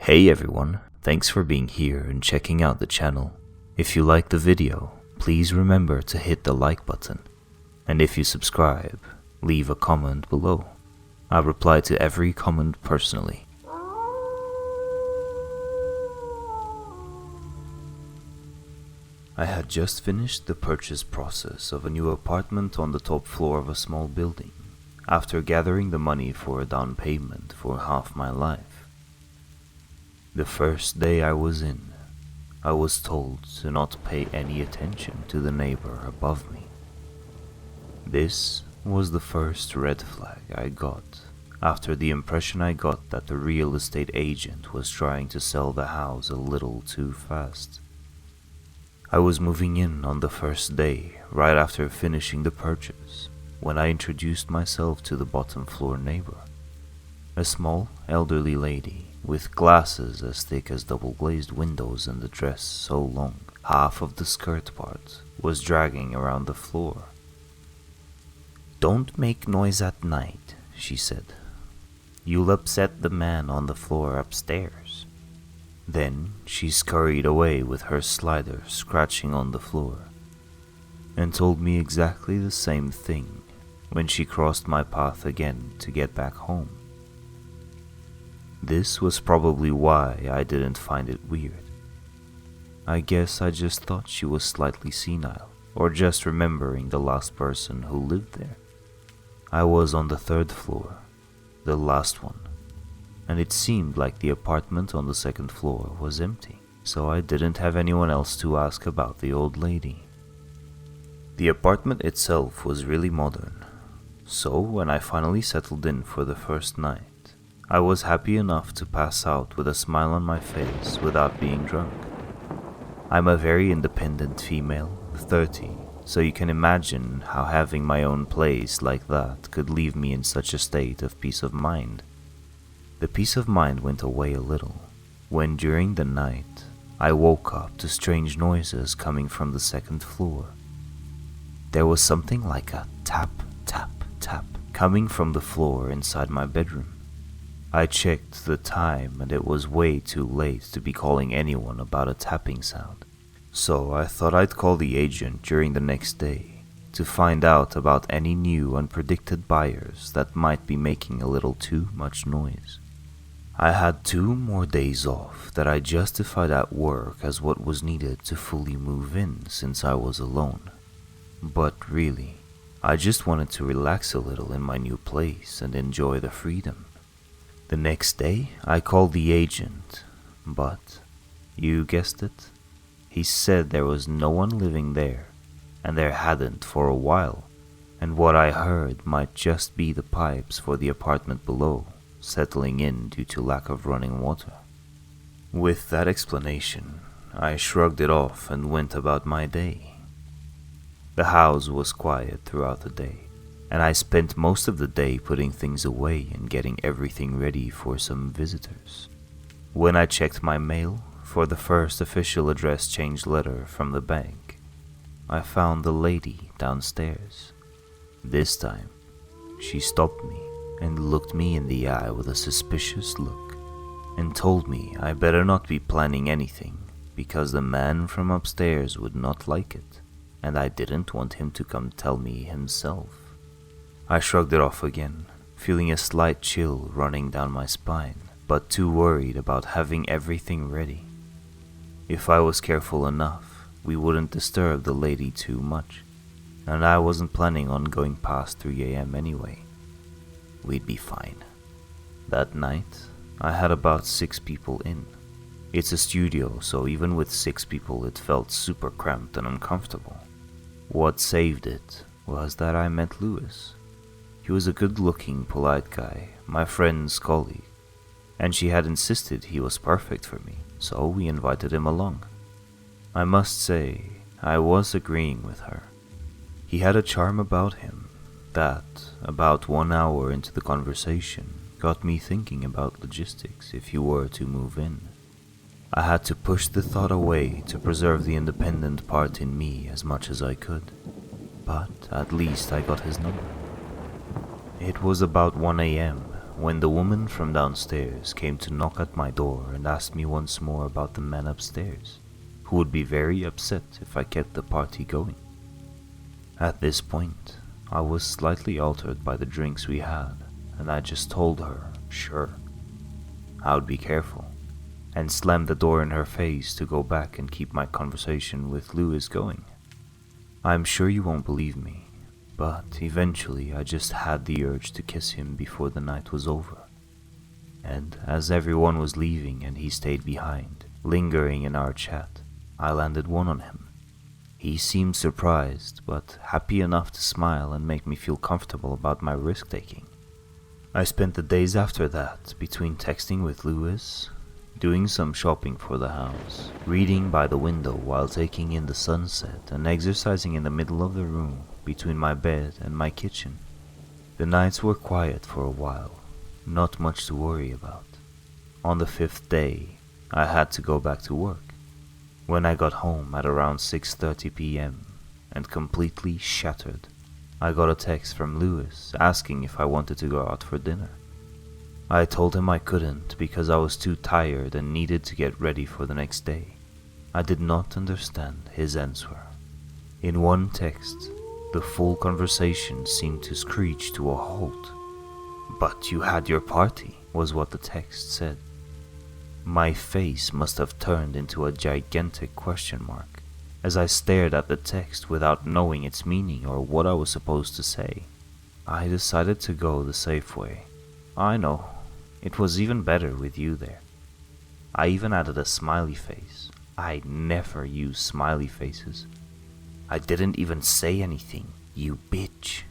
Hey everyone, thanks for being here and checking out the channel. If you like the video, please remember to hit the like button. And if you subscribe, leave a comment below. I reply to every comment personally. I had just finished the purchase process of a new apartment on the top floor of a small building, after gathering the money for a down payment for half my life. The first day I was in, I was told to not pay any attention to the neighbor above me. This was the first red flag I got after the impression I got that the real estate agent was trying to sell the house a little too fast. I was moving in on the first day, right after finishing the purchase, when I introduced myself to the bottom floor neighbor, a small elderly lady with glasses as thick as double-glazed windows and a dress so long half of the skirt part was dragging around the floor. "Don't make noise at night," she said. "You'll upset the man on the floor upstairs." Then she scurried away with her slider scratching on the floor, and told me exactly the same thing when she crossed my path again to get back home. This was probably why I didn't find it weird. I guess I just thought she was slightly senile, or just remembering the last person who lived there. I was on the third floor, the last one, and it seemed like the apartment on the second floor was empty, so I didn't have anyone else to ask about the old lady. The apartment itself was really modern, so when I finally settled in for the first night, I was happy enough to pass out with a smile on my face without being drunk. I'm a very independent female, 30, so you can imagine how having my own place like that could leave me in such a state of peace of mind. The peace of mind went away a little when during the night I woke up to strange noises coming from the second floor. There was something like a tap, tap, tap coming from the floor inside my bedroom. I checked the time and it was way too late to be calling anyone about a tapping sound, so I thought I'd call the agent during the next day to find out about any new unpredicted buyers that might be making a little too much noise. I had 2 more days off that I justified at work as what was needed to fully move in since I was alone. But really, I just wanted to relax a little in my new place and enjoy the freedom. The next day, I called the agent, but, you guessed it, he said there was no one living there, and there hadn't for a while, and what I heard might just be the pipes for the apartment below settling in due to lack of running water. With that explanation, I shrugged it off and went about my day. The house was quiet throughout the day, and I spent most of the day putting things away and getting everything ready for some visitors. When I checked my mail for the first official address change letter from the bank, I found the lady downstairs. This time, she stopped me and looked me in the eye with a suspicious look and told me I better not be planning anything because the man from upstairs would not like it, and I didn't want him to come tell me himself. I shrugged it off again, feeling a slight chill running down my spine, but too worried about having everything ready. If I was careful enough, we wouldn't disturb the lady too much, and I wasn't planning on going past 3 a.m. anyway. We'd be fine. That night, I had about 6 people in. It's a studio, so even with 6 people it felt super cramped and uncomfortable. What saved it was that I met Lewis. He was a good-looking, polite guy, my friend's colleague, and she had insisted he was perfect for me, so we invited him along. I must say, I was agreeing with her. He had a charm about him that, about 1 hour into the conversation, got me thinking about logistics if he were to move in. I had to push the thought away to preserve the independent part in me as much as I could, but at least I got his number. It was about 1 a.m. when the woman from downstairs came to knock at my door and asked me once more about the man upstairs, who would be very upset if I kept the party going. At this point, I was slightly altered by the drinks we had, and I just told her, sure, I would be careful, and slammed the door in her face to go back and keep my conversation with Lewis going. I'm sure you won't believe me, but eventually I just had the urge to kiss him before the night was over. And as everyone was leaving and he stayed behind, lingering in our chat, I landed one on him. He seemed surprised, but happy enough to smile and make me feel comfortable about my risk-taking. I spent the days after that between texting with Lewis, doing some shopping for the house, reading by the window while taking in the sunset, and exercising in the middle of the room between my bed and my kitchen. The nights were quiet for a while, not much to worry about. On the 5th day, I had to go back to work. When I got home at around 6:30 p.m. and completely shattered, I got a text from Lewis asking if I wanted to go out for dinner. I told him I couldn't because I was too tired and needed to get ready for the next day. I did not understand his answer. In one text, the full conversation seemed to screech to a halt. "But you had your party," was what the text said. My face must have turned into a gigantic question mark as I stared at the text without knowing its meaning or what I was supposed to say. I decided to go the safe way. I know, it was even better with you there. I even added a smiley face. I never use smiley faces. "I didn't even say anything, you bitch,"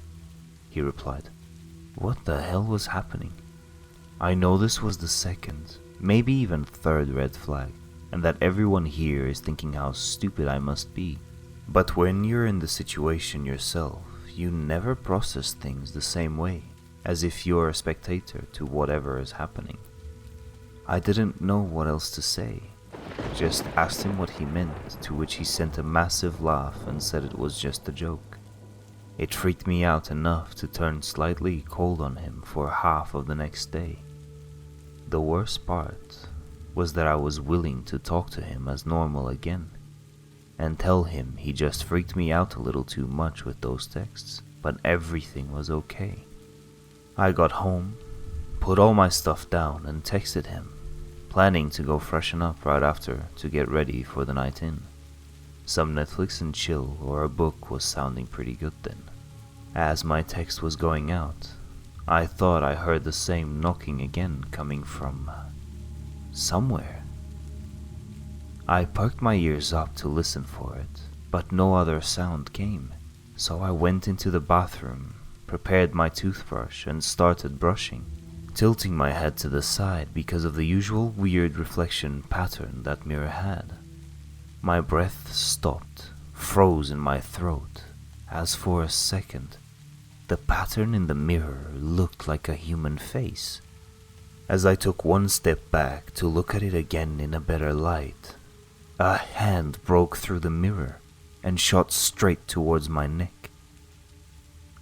he replied. What the hell was happening? I know this was the second, maybe even third red flag, and that everyone here is thinking how stupid I must be. But when you're in the situation yourself, you never process things the same way, as if you're a spectator to whatever is happening. I didn't know what else to say. Just asked him what he meant, to which he sent a massive laugh and said it was just a joke. It freaked me out enough to turn slightly cold on him for half of the next day. The worst part was that I was willing to talk to him as normal again, and tell him he just freaked me out a little too much with those texts, but everything was okay. I got home, put all my stuff down and texted him, planning to go freshen up right after to get ready for the night in. Some Netflix and chill or a book was sounding pretty good then. As my text was going out, I thought I heard the same knocking again coming from somewhere. I perked my ears up to listen for it, but no other sound came, so I went into the bathroom, prepared my toothbrush and started brushing, tilting my head to the side because of the usual weird reflection pattern that mirror had. My breath stopped, froze in my throat, as for a second, the pattern in the mirror looked like a human face. As I took one step back to look at it again in a better light, a hand broke through the mirror and shot straight towards my neck.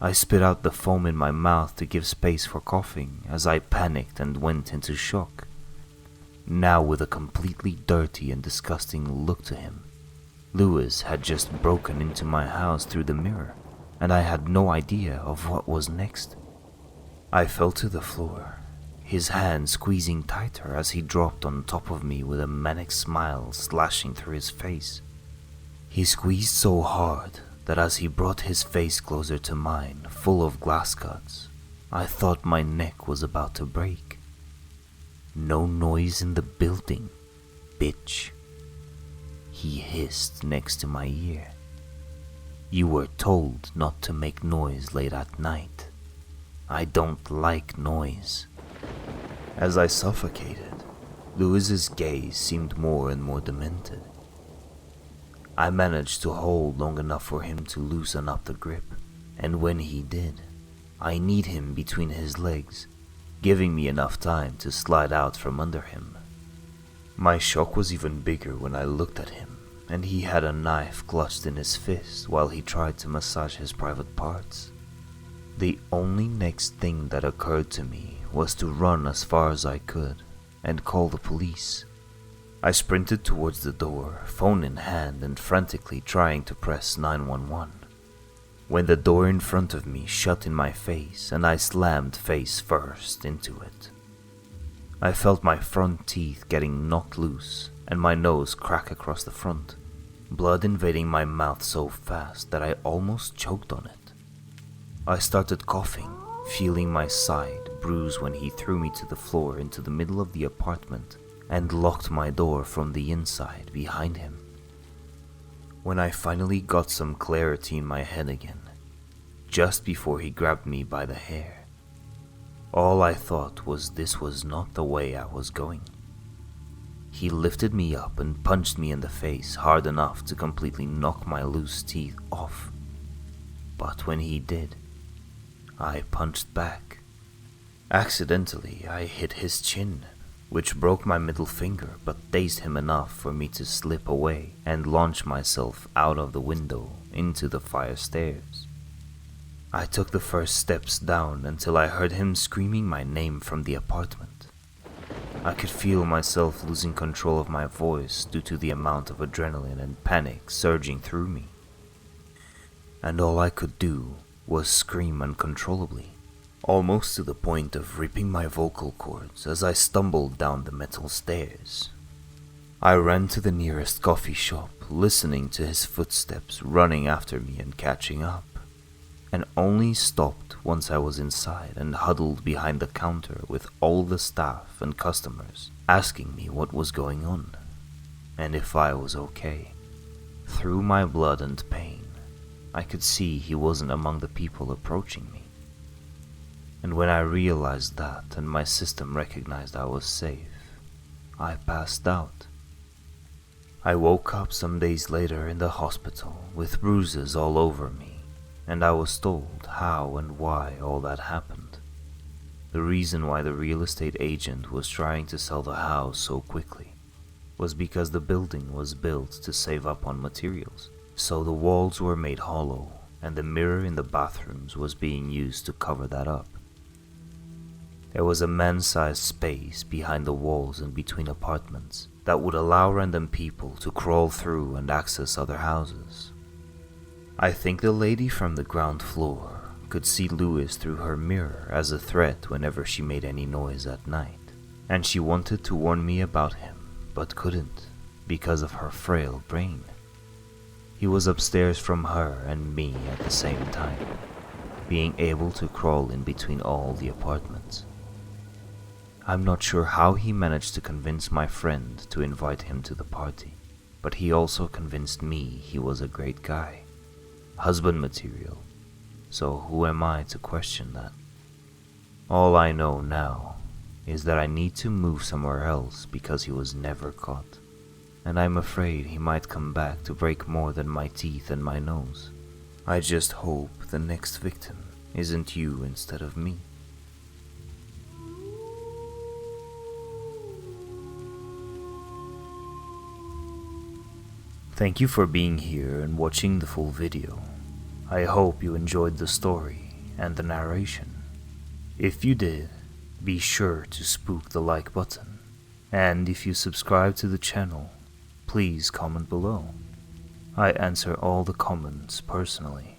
I spit out the foam in my mouth to give space for coughing as I panicked and went into shock. Now with a completely dirty and disgusting look to him. Lewis had just broken into my house through the mirror, and I had no idea of what was next. I fell to the floor, his hand squeezing tighter as he dropped on top of me with a manic smile slashing through his face. He squeezed so hard that as he brought his face closer to mine, full of glass cuts, I thought my neck was about to break. "No noise in the building, bitch," he hissed next to my ear. "You were told not to make noise late at night. I don't like noise." As I suffocated, Lewis's gaze seemed more and more demented. I managed to hold long enough for him to loosen up the grip, and when he did, I kneed him between his legs, giving me enough time to slide out from under him. My shock was even bigger when I looked at him, and he had a knife clutched in his fist while he tried to massage his private parts. The only next thing that occurred to me was to run as far as I could and call the police. I sprinted towards the door, phone in hand, and frantically trying to press 911. When the door in front of me shut in my face and I slammed face first into it. I felt my front teeth getting knocked loose and my nose crack across the front, blood invading my mouth so fast that I almost choked on it. I started coughing, feeling my side bruise when he threw me to the floor into the middle of the apartment and locked my door from the inside behind him. When I finally got some clarity in my head again, just before he grabbed me by the hair, all I thought was this was not the way I was going. He lifted me up and punched me in the face hard enough to completely knock my loose teeth off. But when he did, I punched back. Accidentally, I hit his chin, which broke my middle finger but dazed him enough for me to slip away and launch myself out of the window into the fire stairs. I took the first steps down until I heard him screaming my name from the apartment. I could feel myself losing control of my voice due to the amount of adrenaline and panic surging through me. And all I could do was scream uncontrollably, almost to the point of ripping my vocal cords as I stumbled down the metal stairs. I ran to the nearest coffee shop, listening to his footsteps running after me and catching up, and only stopped once I was inside and huddled behind the counter with all the staff and customers asking me what was going on, and if I was okay. Through my blood and pain, I could see he wasn't among the people approaching me. And when I realized that and my system recognized I was safe, I passed out. I woke up some days later in the hospital with bruises all over me, and I was told how and why all that happened. The reason why the real estate agent was trying to sell the house so quickly was because the building was built to save up on materials, so the walls were made hollow and the mirror in the bathrooms was being used to cover that up. There was a man-sized space behind the walls and between apartments that would allow random people to crawl through and access other houses. I think the lady from the ground floor could see Lewis through her mirror as a threat whenever she made any noise at night, and she wanted to warn me about him, but couldn't because of her frail brain. He was upstairs from her and me at the same time, being able to crawl in between all the apartments. I'm not sure how he managed to convince my friend to invite him to the party, but he also convinced me he was a great guy. Husband material, so who am I to question that? All I know now is that I need to move somewhere else because he was never caught, and I'm afraid he might come back to break more than my teeth and my nose. I just hope the next victim isn't you instead of me. Thank you for being here and watching the full video. I hope you enjoyed the story and the narration. If you did, be sure to spook the like button, and if you subscribe to the channel, please comment below. I answer all the comments personally.